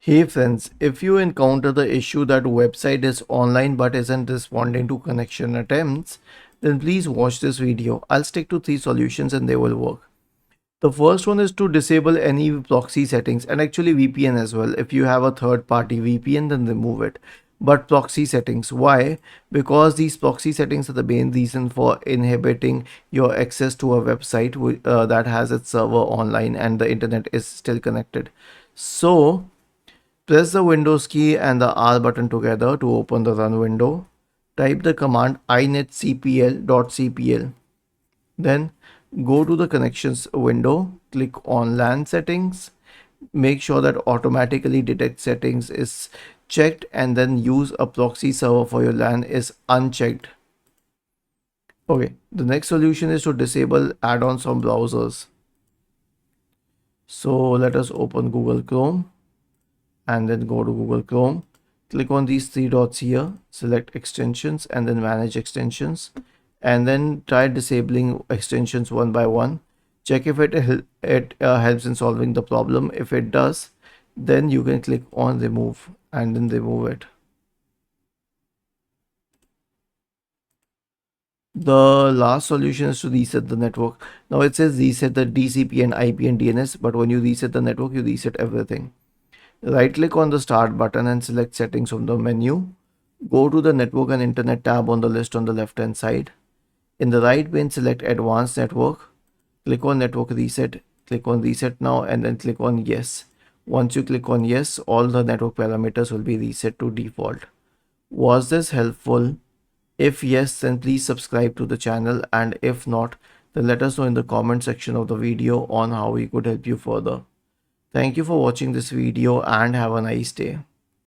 Hey friends, if you encounter the issue that website is online but isn't responding to connection attempts, then please watch this video. I'll stick to 3 solutions and they will work. The first one is to disable any proxy settings and actually VPN as well. If you have a third party VPN, then remove it. But proxy settings, why? Because these proxy settings are the main reason for inhibiting your access to a website that has its server online and the internet is still connected. So, press the Windows key and the R button together to open the run window. Type the command inetcpl.cpl. Then go to the connections window, click on LAN settings. Make sure that automatically detect settings is checked and then use a proxy server for your LAN is unchecked. Okay, the next solution is to disable add-ons on browsers. So let us open Google Chrome and then go to Google Chrome. Click on these 3 dots here, select extensions and then manage extensions, and then try disabling extensions one by one. Check if it helps in solving the problem. If it does, then you can click on remove and then remove it. The last solution is to reset the network. Now it says reset the DCP and IP and DNS, but when you reset the network, you reset everything. Right click on the start button and select settings from the menu. Go to the network and internet tab on the list on the left hand side. In the right pane, select advanced network. Click on network reset. Click on reset now and then click on yes. Once you click on yes, all the network parameters will be reset to default. Was this helpful? If yes, then please subscribe to the channel, and if not, then let us know in the comment section of the video on how we could help you further. Thank you for watching this video and have a nice day.